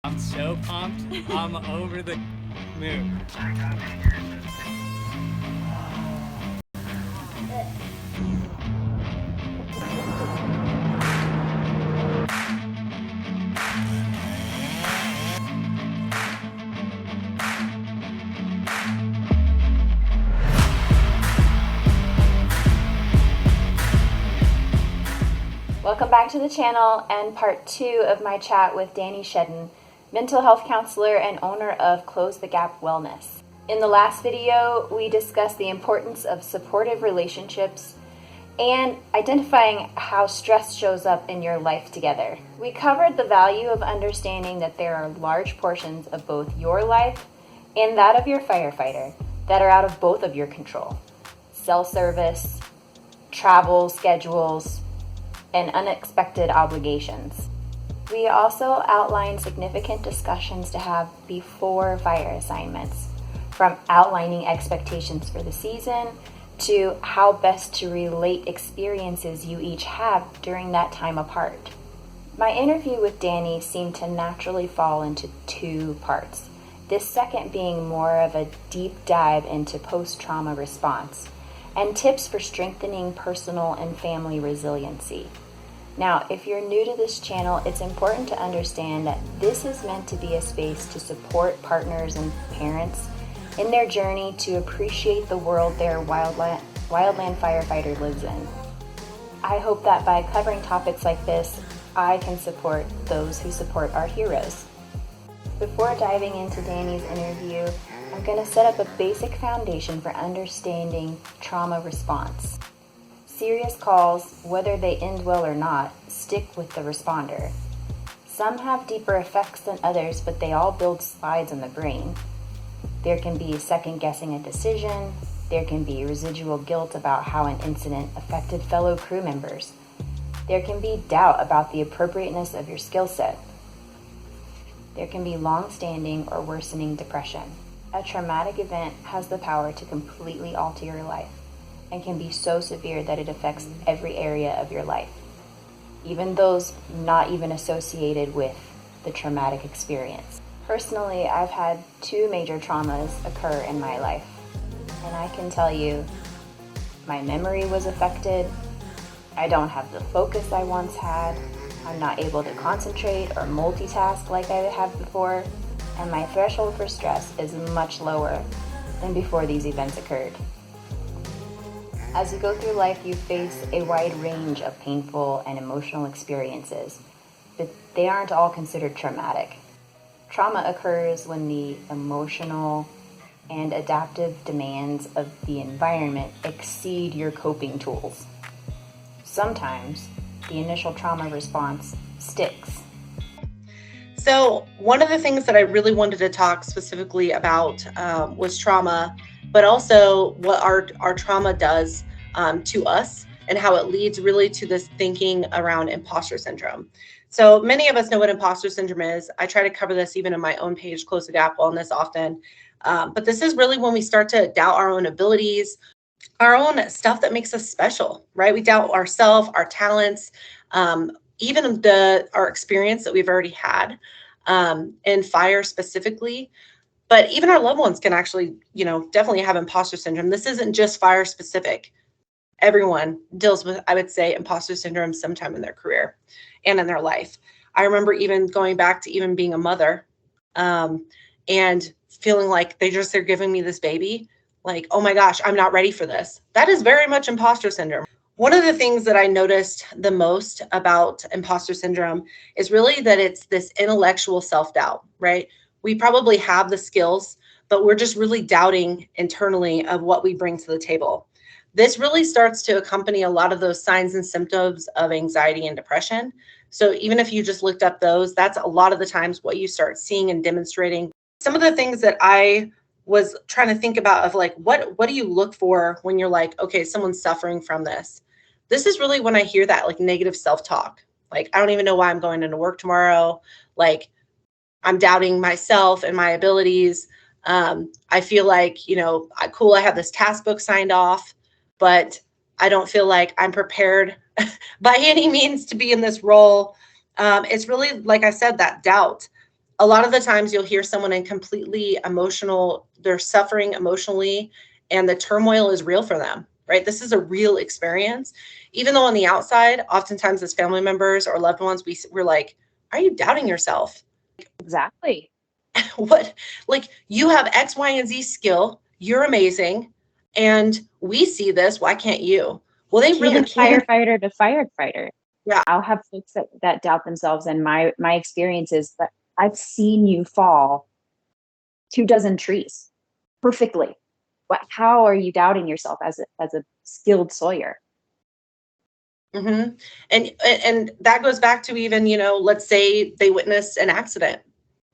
I'm so pumped. I'm over the moon. Welcome back to the channel and part 2 of my chat with Danny Shedden, mental health counselor and owner of Close the Gap Wellness. In the last video, we discussed the importance of supportive relationships and identifying how stress shows up in your life together. We covered the value of understanding that there are large portions of both your life and that of your firefighter that are out of both of your control. Cell service, travel schedules, and unexpected obligations. We also outlined significant discussions to have before fire assignments, from outlining expectations for the season to how best to relate experiences you each have during that time apart. My interview with Danny seemed to naturally fall into 2 parts, this second being more of a deep dive into post-trauma response and tips for strengthening personal and family resiliency. Now, if you're new to this channel, it's important to understand that this is meant to be a space to support partners and parents in their journey to appreciate the world their wildland firefighter lives in. I hope that by covering topics like this, I can support those who support our heroes. Before diving into Danny's interview, I'm going to set up a basic foundation for understanding trauma response. Serious calls, whether they end well or not, stick with the responder. Some have deeper effects than others, but they all build slides in the brain. There can be second guessing a decision. There can be residual guilt about how an incident affected fellow crew members. There can be doubt about the appropriateness of your skill set. There can be long-standing or worsening depression. A traumatic event has the power to completely alter your life and can be so severe that it affects every area of your life, even those not even associated with the traumatic experience. Personally, I've had 2 major traumas occur in my life, and I can tell you my memory was affected. I don't have the focus I once had. I'm not able to concentrate or multitask like I have before, and my threshold for stress is much lower than before these events occurred. As you go through life, you face a wide range of painful and emotional experiences, but they aren't all considered traumatic. Trauma occurs when the emotional and adaptive demands of the environment exceed your coping tools. Sometimes the initial trauma response sticks. So one of the things that I really wanted to talk specifically about was trauma, but also what our trauma does to us and how it leads really to this thinking around imposter syndrome. So many of us know what imposter syndrome is. I try to cover this even in my own page, Close the Gap Wellness, often. But this is really when we start to doubt our own abilities, our own stuff that makes us special, right? We doubt ourselves, our talents, even our experience that we've already had in fire specifically. But even our loved ones can actually, definitely have imposter syndrome. This isn't just fire specific. Everyone deals with, I would say, imposter syndrome sometime in their career and in their life. I remember even going back to even being a mother and feeling like they're giving me this baby. Like, oh my gosh, I'm not ready for this. That is very much imposter syndrome. One of the things that I noticed the most about imposter syndrome is really that it's this intellectual self-doubt, right? We probably have the skills, but we're just really doubting internally of what we bring to the table. This really starts to accompany a lot of those signs and symptoms of anxiety and depression. So even if you just looked up those, that's a lot of the times what you start seeing and demonstrating. Some of the things that I was trying to think about of like, what do you look for when you're like, okay, someone's suffering from this? This is really when I hear that like negative self-talk. Like, I don't even know why I'm going into work tomorrow. Like, I'm doubting myself and my abilities. I feel like, cool, I have this task book signed off, but I don't feel like I'm prepared by any means to be in this role. It's really, like I said, that doubt. a lot of the times you'll hear someone in completely emotional, they're suffering emotionally, and the turmoil is real for them, right? This is a real experience. Even though on the outside, oftentimes as family members or loved ones, we're like, are you doubting yourself? Exactly. What, like, you have X, Y, and Z skill, you're amazing, and we see this, why can't you? Well, they really Even can't. firefighter to firefighter. Yeah. I'll have folks that doubt themselves, and my experience is that I've seen you fall 24 trees perfectly. How are you doubting yourself as a skilled sawyer? Mm-hmm. And that goes back to even, let's say they witnessed an accident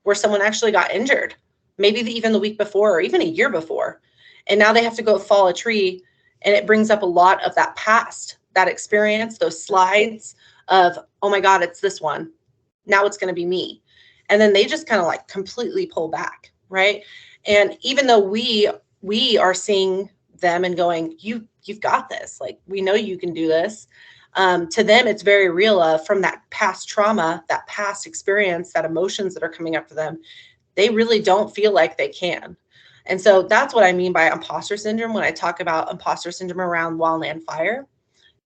where someone actually got injured, maybe even the week before or even a year before. And now they have to go fall a tree. And it brings up a lot of that past, that experience, those slides of, oh my God, it's this one. Now it's going to be me. And then they just kind of like completely pull back, right? And even though we are seeing them and going, you've got this. Like, we know you can do this. To them, it's very real from that past trauma, that past experience, that emotions that are coming up for them. They really don't feel like they can. And so that's what I mean by imposter syndrome when I talk about imposter syndrome around wildland fire,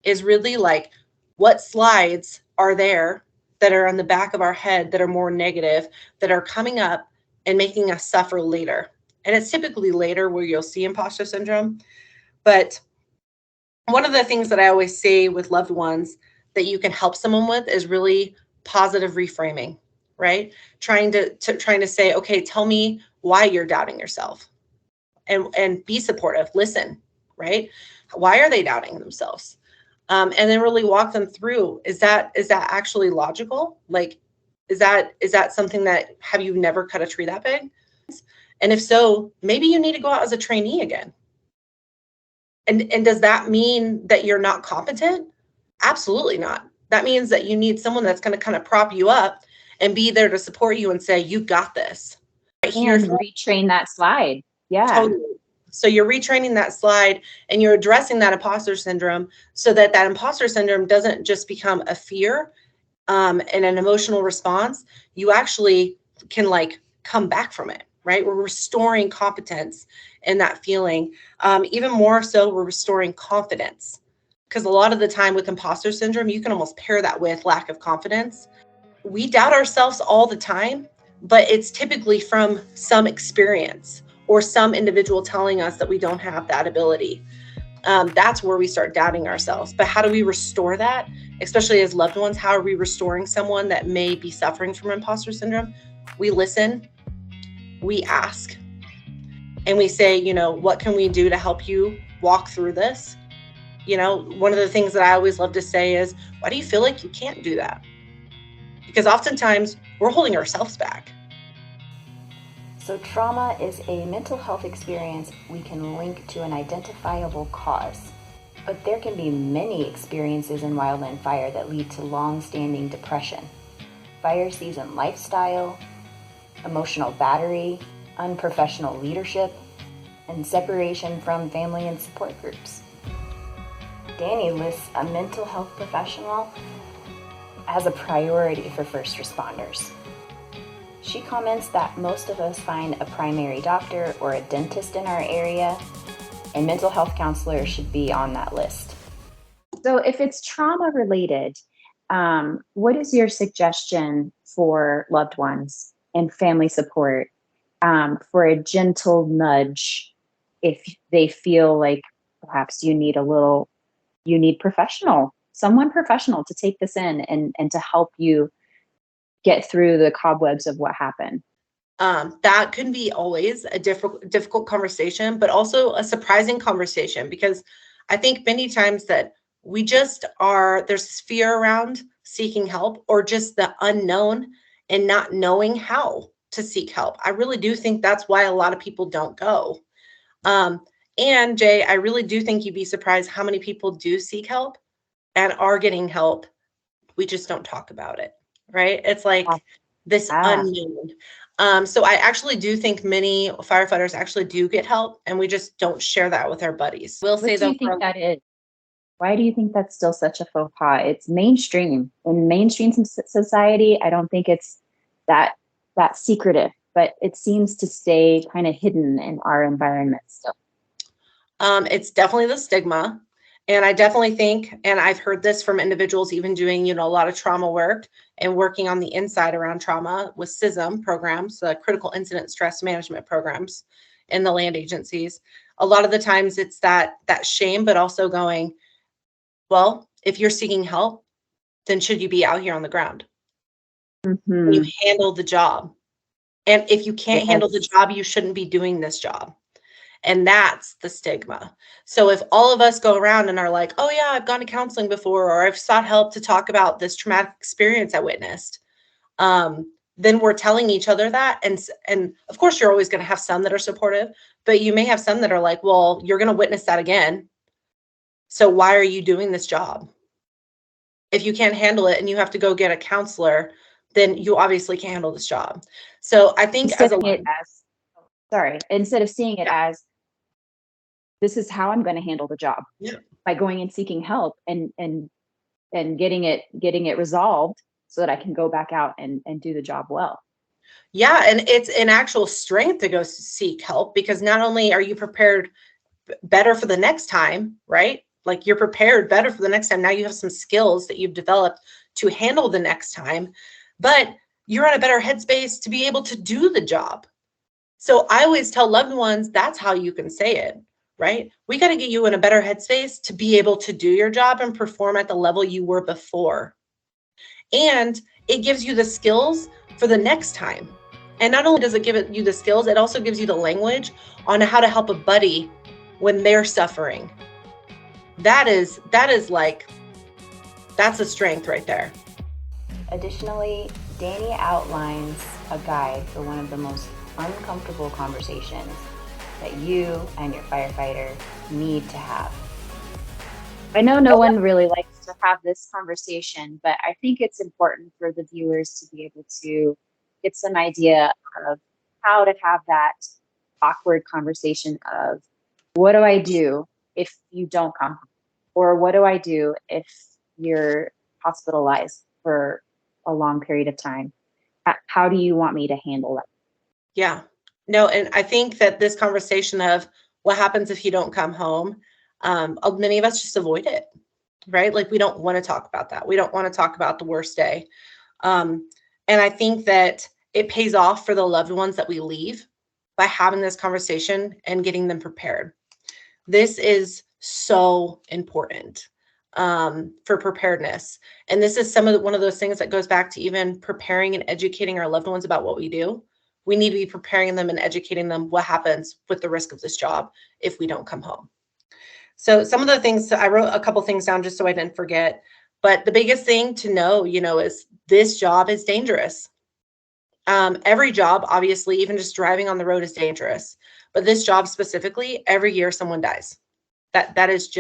is really like, what slides are there that are on the back of our head that are more negative, that are coming up and making us suffer later. And it's typically later where you'll see imposter syndrome. But one of the things that I always say with loved ones that you can help someone with is really positive reframing, right? Trying to say, okay, tell me why you're doubting yourself, and be supportive. Listen, right? Why are they doubting themselves? And then really walk them through. Is that actually logical? Like, is that something that, have you never cut a tree that big? And if so, maybe you need to go out as a trainee again. And does that mean that you're not competent? Absolutely not. That means that you need someone that's going to kind of prop you up and be there to support you and say, you got this. Right here. And retrain that slide. Yeah. Totally. So you're retraining that slide and you're addressing that imposter syndrome so that imposter syndrome doesn't just become a fear and an emotional response. You actually can like come back from it, right? We're restoring competence in that feeling. Even more so, we're restoring confidence, because a lot of the time with imposter syndrome, you can almost pair that with lack of confidence. We doubt ourselves all the time, but it's typically from some experience or some individual telling us that we don't have that ability. That's where we start doubting ourselves. But how do we restore that, especially as loved ones? How are we restoring someone that may be suffering from imposter syndrome? We listen, we ask, and we say, what can we do to help you walk through this? One of the things that I always love to say is, why do you feel like you can't do that? Because oftentimes we're holding ourselves back. So trauma is a mental health experience we can link to an identifiable cause. But there can be many experiences in wildland fire that lead to long-standing depression, fire season lifestyle, emotional battery, unprofessional leadership, and separation from family and support groups. Danny lists a mental health professional as a priority for first responders. She comments that most of us find a primary doctor or a dentist in our area, and mental health counselors should be on that list. So if it's trauma related, what is your suggestion for loved ones and family support for a gentle nudge if they feel like perhaps you need someone professional to take this in and to help you get through the cobwebs of what happened? That can be always a difficult conversation, but also a surprising conversation, because I think many times that there's fear around seeking help, or just the unknown and not knowing how to seek help. I really do think that's why a lot of people don't go. And Jay, I really do think you'd be surprised how many people do seek help and are getting help. We just don't talk about it, right? It's like this unknown. So I actually do think many firefighters actually do get help, and we just don't share that with our buddies. What do you think that is? Why do you think that's still such a faux pas? It's mainstream. In mainstream society, I don't think it's that that secretive, but it seems to stay kind of hidden in our environment still. It's definitely the stigma. And I definitely think, and I've heard this from individuals even doing, a lot of trauma work and working on the inside around trauma with CISM programs, critical incident stress management programs in the land agencies. A lot of the times it's that shame, but also going, well, if you're seeking help, then should you be out here on the ground? Mm-hmm. You handle the job. And if you can't handle the Yes. job, you shouldn't be doing this job. And that's the stigma. So if all of us go around and are like, oh yeah, I've gone to counseling before, or I've sought help to talk about this traumatic experience I witnessed, then we're telling each other that. And of course, you're always going to have some that are supportive, but you may have some that are like, well, you're going to witness that again. So why are you doing this job? If you can't handle it and you have to go get a counselor, then you obviously can't handle this job. So I think Instead of seeing it as, this is how I'm going to handle the job, by going and seeking help and getting it resolved so that I can go back out and do the job well. Yeah. And it's an actual strength to go seek help, because not only are you prepared better for the next time, right? Like you're prepared better for the next time. Now you have some skills that you've developed to handle the next time, but you're in a better headspace to be able to do the job. So I always tell loved ones, that's how you can say it, right? We got to get you in a better headspace to be able to do your job and perform at the level you were before. And it gives you the skills for the next time. And not only does it give you the skills, it also gives you the language on how to help a buddy when they're suffering. That's a strength right there. Additionally, Danny outlines a guide for one of the most uncomfortable conversations that you and your firefighter need to have. I know no one really likes to have this conversation, but I think it's important for the viewers to be able to get some idea of how to have that awkward conversation of, what do I do if you don't come? Or what do I do if you're hospitalized for a long period of time? How do you want me to handle it? Yeah. No, and I think that this conversation of what happens if you don't come home, many of us just avoid it, right? Like we don't want to talk about that. We don't want to talk about the worst day. And I think that it pays off for the loved ones that we leave by having this conversation and getting them prepared. This is so important for preparedness. And this is one of those things that goes back to even preparing and educating our loved ones about what we do. We need to be preparing them and educating them what happens with the risk of this job if we don't come home. So some of the things, I wrote a couple things down just so I didn't forget, but the biggest thing to know, is this job is dangerous. Every job, obviously, even just driving on the road is dangerous, but this job specifically, every year someone dies. That is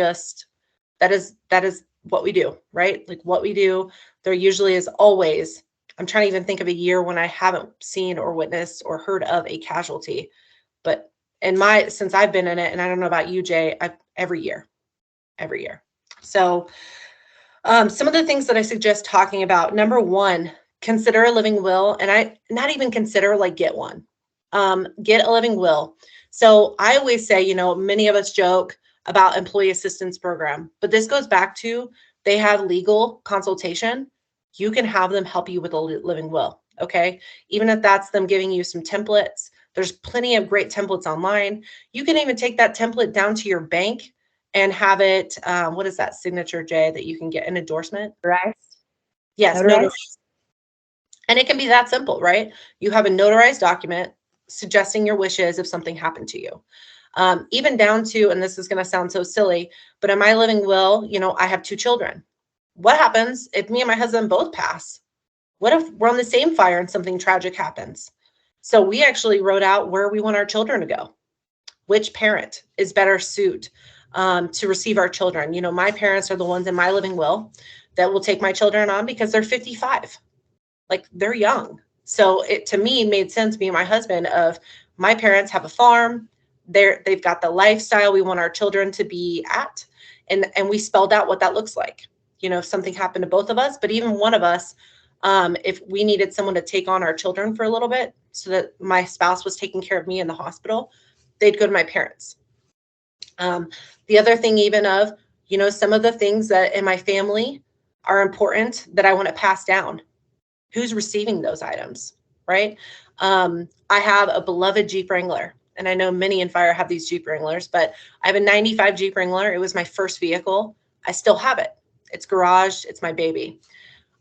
what we do, right? Like what we do, there usually is always, I'm trying to even think of a year when I haven't seen or witnessed or heard of a casualty, but since I've been in it, and I don't know about you, Jay, every year. So some of the things that I suggest talking about, number one, consider a living will. And I not even consider, like, get one. Get a living will. So I always say, many of us joke about employee assistance program, but this goes back to, they have legal consultation. You can have them help you with a living will. Okay. Even if that's them giving you some templates, there's plenty of great templates online. You can even take that template down to your bank and have it, what is that signature, Jay, that you can get an endorsement? Notarized? Yes, notarized. And it can be that simple, right? You have a notarized document suggesting your wishes if something happened to you. Even down to, and this is going to sound so silly, but in my living will, I have 2 children. What happens if me and my husband both pass? What if we're on the same fire and something tragic happens? So we actually wrote out where we want our children to go. Which parent is better suited to receive our children? My parents are the ones in my living will that will take my children on because they're 55. Like, they're young. So it, to me, made sense, me and my husband, of my parents have a farm. They've got the lifestyle we want our children to be at. And we spelled out what that looks like. If something happened to both of us, but even one of us, If we needed someone to take on our children for a little bit so that my spouse was taking care of me in the hospital, they'd go to my parents. The other thing, even of, some of the things that in my family are important that I want to pass down. Who's receiving those items, right? I have a beloved Jeep Wrangler, and I know many in fire have these Jeep Wranglers, but I have a 95 Jeep Wrangler. It was my first vehicle. I still have it. It's garaged. It's my baby.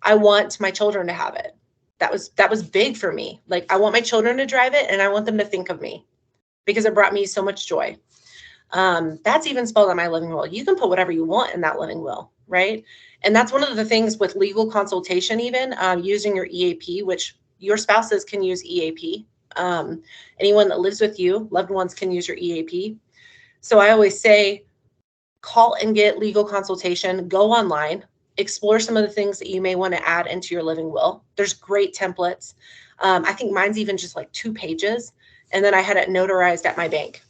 I want my children to have it. That was big for me. Like, I want my children to drive it, and I want them to think of me because it brought me so much joy. That's even spelled on my living will. You can put whatever you want in that living will, right? And that's one of the things with legal consultation, even using your EAP, which your spouses can use EAP. Anyone that lives with you, loved ones, can use your EAP. So I always say, call and get legal consultation, go online, explore some of the things that you may want to add into your living will. There's great templates. I think mine's even just like 2 pages. And then I had it notarized at my bank.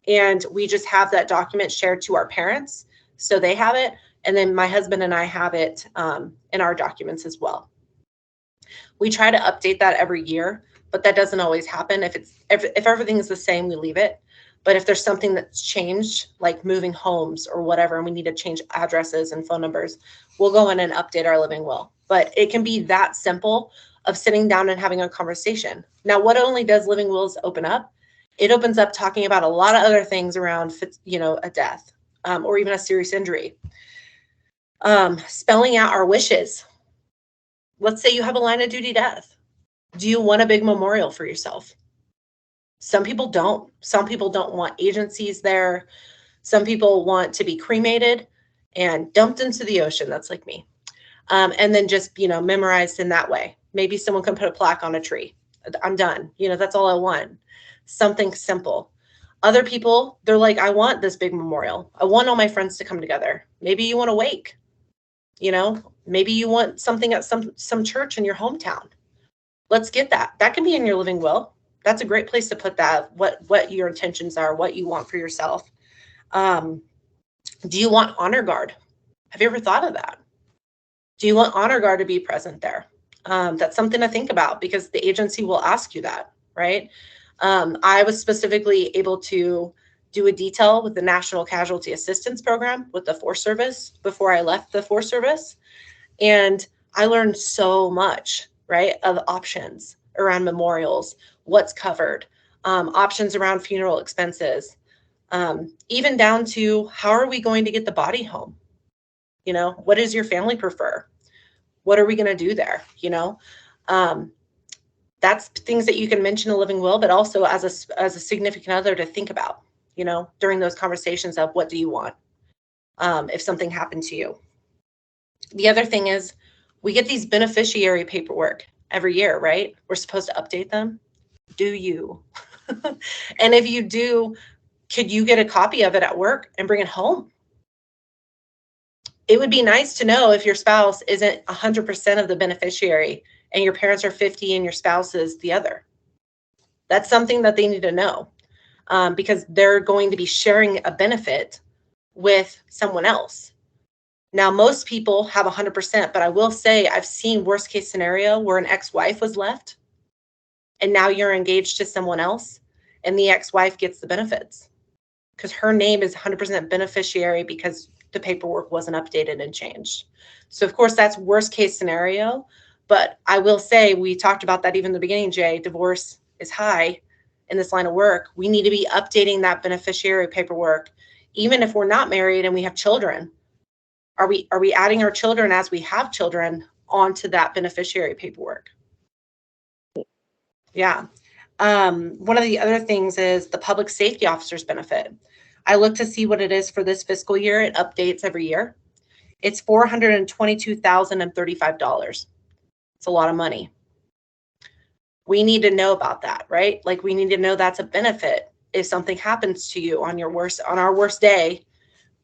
And we just have that document shared to our parents, so they have it. And then my husband and I have it in our documents as well. We try to update that every year, but that doesn't always happen. If everything is the same, we leave it. But if there's something that's changed, like moving homes or whatever, and we need to change addresses and phone numbers, we'll go in and update our living will. But it can be that simple of sitting down and having a conversation. Now, what only does living wills open up? It opens up talking about a lot of other things around, a death or even a serious injury. Spelling out our wishes. Let's say you have a line of duty death. Do you want a big memorial for yourself? Some people don't. Some people don't want agencies there. Some people want to be cremated and dumped into the ocean. That's like me. And then just, memorized in that way. Maybe someone can put a plaque on a tree. I'm done. That's all I want. Something simple. Other people, they're like, I want this big memorial. I want all my friends to come together. Maybe you want a wake. Maybe you want something at some church in your hometown. Let's get that. That can be in your living will. That's a great place to put that, what your intentions are, what you want for yourself. Do you want honor guard? Have you ever thought of that? Do you want honor guard to be present there? That's something to think about because the agency will ask you that, right? I was specifically able to do a detail with the National Casualty Assistance Program with the Forest Service before I left the Forest Service. And I learned so much, right, of options around memorials, what's covered, options around funeral expenses, even down to how are we going to get the body home? What does your family prefer? What are we going to do there? That's things that you can mention in a living will, but also as a significant other to think about, during those conversations of what do you want if something happened to you. The other thing is we get these beneficiary paperwork every year, right? We're supposed to update them. Do you? And if you do, could you get a copy of it at work and bring it home? It would be nice to know if your spouse isn't 100% of the beneficiary and your parents are 50 and your spouse is the other. That's something that they need to know because they're going to be sharing a benefit with someone else. Now, most people have 100%, but I will say I've seen worst case scenario where an ex-wife was left and now you're engaged to someone else and the ex-wife gets the benefits because her name is 100% beneficiary because the paperwork wasn't updated and changed. So of course that's worst case scenario, but I will say we talked about that even in the beginning, Jay, divorce is high in this line of work. We need to be updating that beneficiary paperwork. Even if we're not married and we have children, are we adding our children as we have children onto that beneficiary paperwork? Yeah. One of the other things is the public safety officer's benefit. I look to see what it is for this fiscal year. It updates every year. It's $422,035. It's a lot of money. We need to know about that, right? Like we need to know that's a benefit. If something happens to you on our worst day,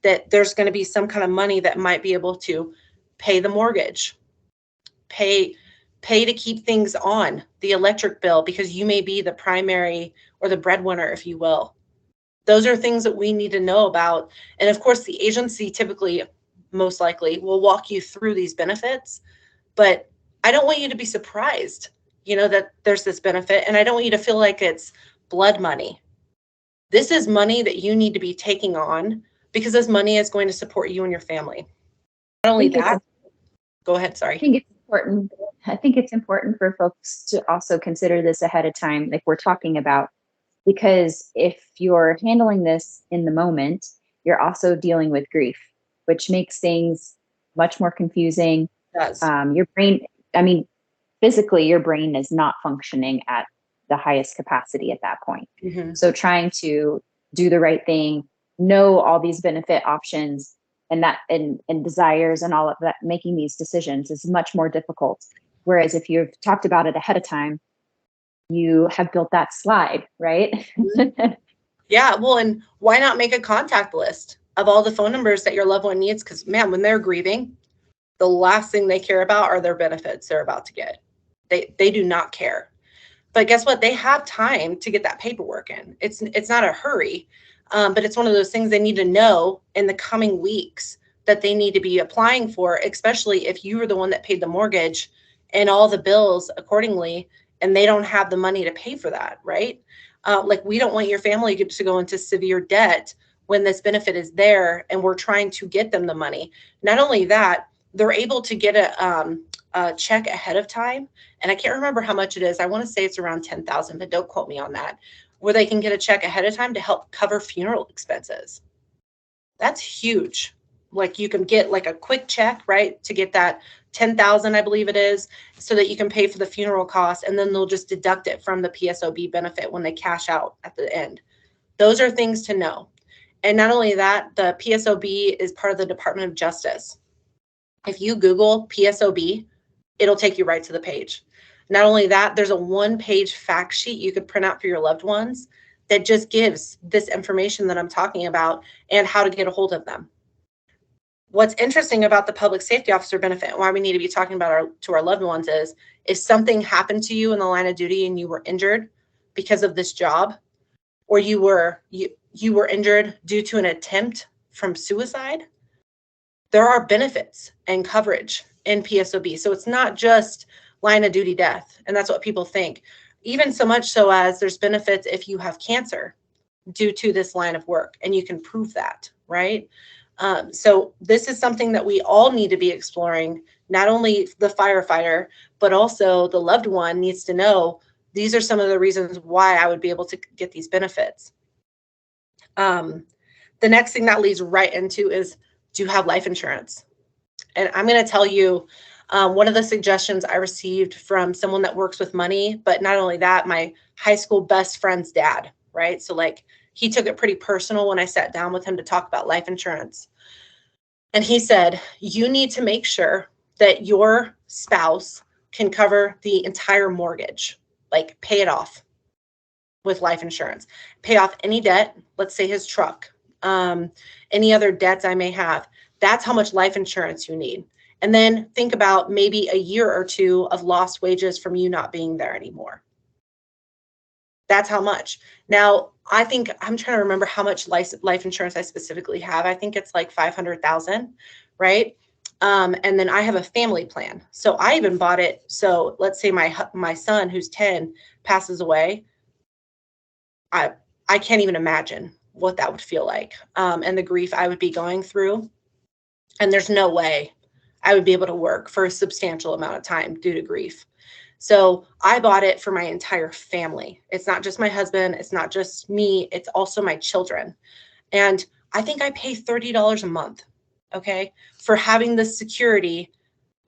that there's going to be some kind of money that might be able to pay the mortgage, pay to keep things on, the electric bill, because you may be the primary or the breadwinner, if you will. Those are things that we need to know about. And of course, the agency typically, most likely, will walk you through these benefits. But I don't want you to be surprised, that there's this benefit. And I don't want you to feel like it's blood money. This is money that you need to be taking on because this money is going to support you and your family. Not only that, go ahead, sorry. I think it's important. I think it's important for folks to also consider this ahead of time, like we're talking about, because if you're handling this in the moment, you're also dealing with grief, which makes things much more confusing. It does. Your brain, physically, your brain is not functioning at the highest capacity at that point. Mm-hmm. So trying to do the right thing, know all these benefit options and desires and all of that, making these decisions is much more difficult. Whereas if you've talked about it ahead of time, you have built that slide, right? Yeah. Well, and why not make a contact list of all the phone numbers that your loved one needs? Because, man, when they're grieving, the last thing they care about are their benefits they're about to get. They do not care. But guess what? They have time to get that paperwork in. It's not a hurry, but it's one of those things they need to know in the coming weeks that they need to be applying for, especially if you were the one that paid the mortgage and all the bills accordingly, and they don't have the money to pay for that, right? Like, we don't want your family to go into severe debt when this benefit is there and we're trying to get them the money. Not only that, they're able to get a check ahead of time. And I can't remember how much it is. I want to say it's around $10,000, but don't quote me on that, where they can get a check ahead of time to help cover funeral expenses. That's huge. Like, you can get like a quick check, right, to get that $10,000, I believe it is, so that you can pay for the funeral costs, and then they'll just deduct it from the PSOB benefit when they cash out at the end. Those are things to know. And not only that, the PSOB is part of the Department of Justice. If you Google PSOB, it'll take you right to the page. Not only that, there's a one-page fact sheet you could print out for your loved ones that just gives this information that I'm talking about and how to get a hold of them. What's interesting about the public safety officer benefit and why we need to be talking about to our loved ones is, if something happened to you in the line of duty and you were injured because of this job, or you were injured due to an attempt from suicide, there are benefits and coverage in PSOB. So it's not just line of duty death. And that's what people think. Even so much so as there's benefits if you have cancer due to this line of work, and you can prove that, right? So this is something that we all need to be exploring. Not only the firefighter, but also the loved one needs to know these are some of the reasons why I would be able to get these benefits. The next thing that leads right into is, do you have life insurance? And I'm going to tell you, one of the suggestions I received from someone that works with money, but not only that, my high school best friend's dad, right? So like, he took it pretty personal when I sat down with him to talk about life insurance. And he said, you need to make sure that your spouse can cover the entire mortgage, like pay it off with life insurance, pay off any debt, let's say his truck, any other debts I may have. That's how much life insurance you need. And then think about maybe a year or two of lost wages from you not being there anymore. That's how much. Now, I think I'm trying to remember how much life insurance I specifically have. I think it's like 500,000, right? And then I have a family plan. So I even bought it. So let's say my son, who's 10, passes away. I can't even imagine what that would feel like, and the grief I would be going through. And there's no way I would be able to work for a substantial amount of time due to grief. So I bought it for my entire family. It's not just my husband. It's not just me. It's also my children. And I think I pay $30 a month, okay, for having the security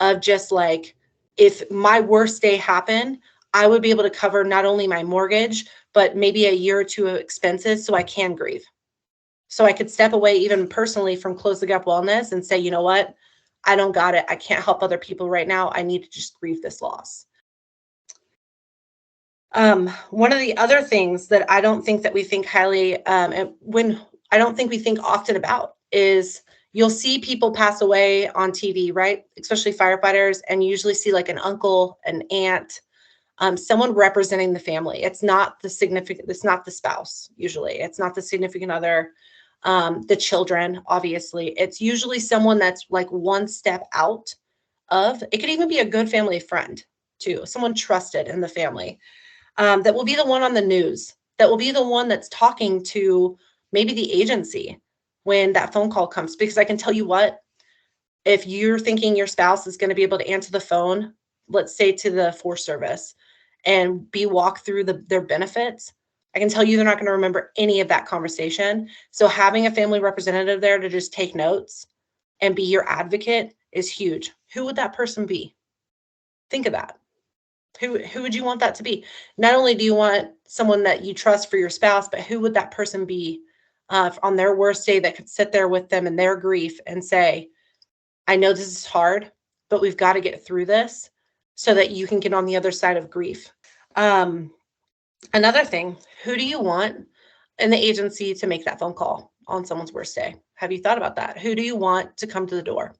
of just like, if my worst day happened, I would be able to cover not only my mortgage, but maybe a year or two of expenses so I can grieve. So I could step away even personally from Close the Gap Wellness and say, you know what? I don't got it. I can't help other people right now. I need to just grieve this loss. One of the other things that I don't think that we think highly, and when I don't think we think often about, is you'll see people pass away on TV, right? Especially firefighters, and you usually see like an uncle, an aunt, someone representing the family. It's not the spouse, usually. It's not the significant other, the children, obviously. It's usually someone that's like one step out of, it could even be a good family friend too, someone trusted in the family, that will be the one on the news, that will be the one that's talking to maybe the agency when that phone call comes. Because I can tell you what, if you're thinking your spouse is going to be able to answer the phone, let's say to the Force Service, and be walked through their benefits, I can tell you they're not going to remember any of that conversation. So having a family representative there to just take notes and be your advocate is huge. Who would that person be? Think of that. Who would you want that to be? Not only do you want someone that you trust for your spouse, but who would that person be on their worst day that could sit there with them in their grief and say, I know this is hard, but we've got to get through this so that you can get on the other side of grief. Another thing, who do you want in the agency to make that phone call on someone's worst day? Have you thought about that? Who do you want to come to the door?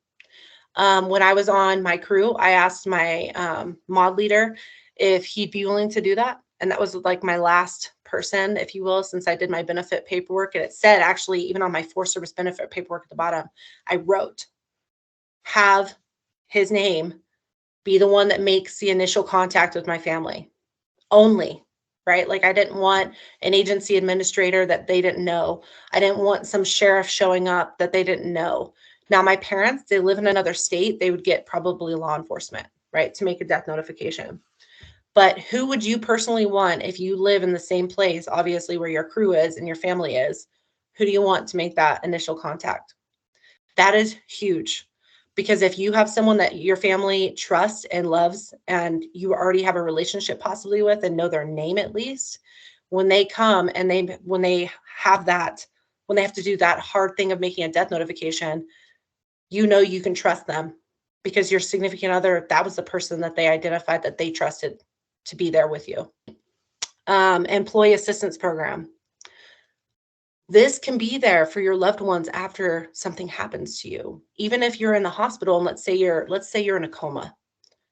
When I was on my crew, I asked my mod leader if he'd be willing to do that. And that was like my last person, if you will, since I did my benefit paperwork. And it said, actually, even on my Force Service benefit paperwork at the bottom, I wrote, have his name be the one that makes the initial contact with my family only, right? Like I didn't want an agency administrator that they didn't know. I didn't want some sheriff showing up that they didn't know. Now, my parents, they live in another state. They would get probably law enforcement, right, to make a death notification. But who would you personally want if you live in the same place, obviously, where your crew is and your family is? Who do you want to make that initial contact? That is huge. Because if you have someone that your family trusts and loves and you already have a relationship possibly with and know their name at least, when they come and when they have to do that hard thing of making a death notification, you know you can trust them because your significant other, that was the person that they identified that they trusted to be there with you. Employee assistance program. This can be there for your loved ones after something happens to you. Even if you're in the hospital and let's say you're in a coma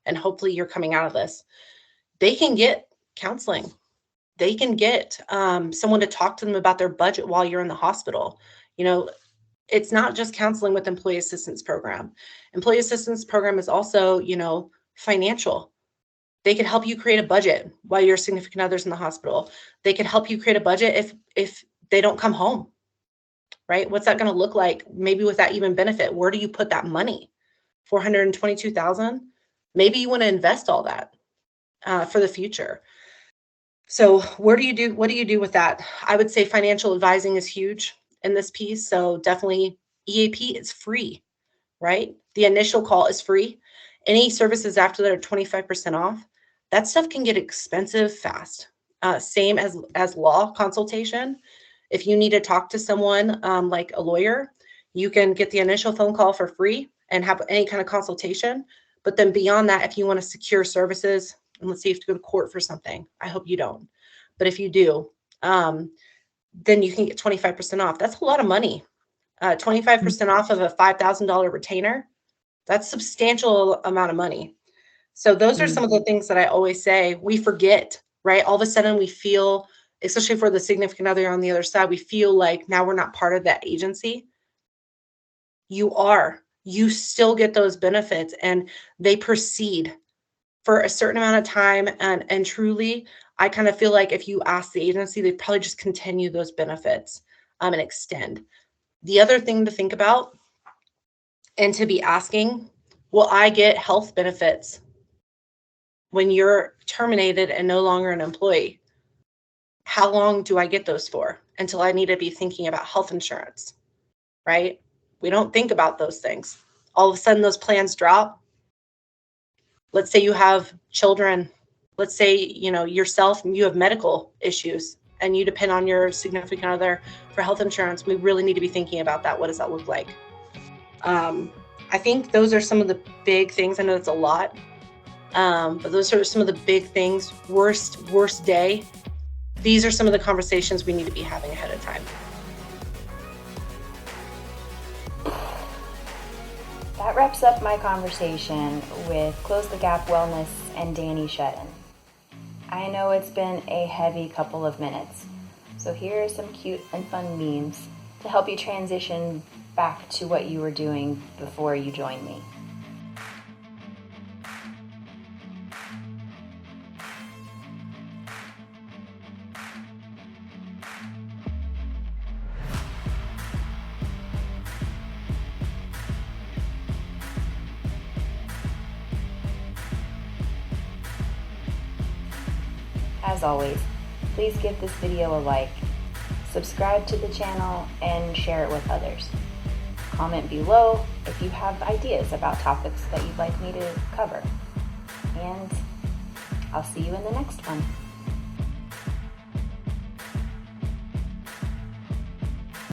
and hopefully you're coming out of this, they can get counseling. They can get someone to talk to them about their budget while you're in the hospital. You know, it's not just counseling with employee assistance program. Employee assistance program is also, you know, financial. They could help you create a budget while your significant other's in the hospital. They could help you create a budget if they don't come home, right? What's that going to look like? Maybe with that even benefit, where do you put that money? $422,000. Maybe you want to invest all that for the future. So what do you do with that? I would say financial advising is huge in this piece. So definitely EAP is free, right? The initial call is free. Any services after that are 25% off. That stuff can get expensive fast. Same as law consultation. If you need to talk to someone like a lawyer, you can get the initial phone call for free and have any kind of consultation. But then beyond that, if you want to secure services, and let's say you have to go to court for something, I hope you don't. But if you do, then you can get 25% off. That's a lot of money. 25% off of a $5,000 retainer. That's a substantial amount of money. So those are some of the things that I always say we forget, right? All of a sudden we feel, especially for the significant other on the other side, we feel like now we're not part of that agency. You still get those benefits and they proceed for a certain amount of time. And truly, I kind of feel like if you ask the agency, they probably just continue those benefits and extend. The other thing to think about and to be asking, will I get health benefits when you're terminated and no longer an employee? How long do I get those for until I need to be thinking about health insurance, right? We don't think about those things. All of a sudden those plans drop. Let's say you have children. Let's say, you know, yourself, you have medical issues and you depend on your significant other for health insurance. We really need to be thinking about that. What does that look like? I think those are some of the big things. I know it's a lot, but those are some of the big things. Worst day. These are some of the conversations we need to be having ahead of time. That wraps up my conversation with Close the Gap Wellness and Danny Shedden. I know it's been a heavy couple of minutes, so here are some cute and fun memes to help you transition back to what you were doing before you joined me. always, please give this video a like, subscribe to the channel, and share it with others. Comment below if you have ideas about topics that you'd like me to cover. And I'll see you in the next one.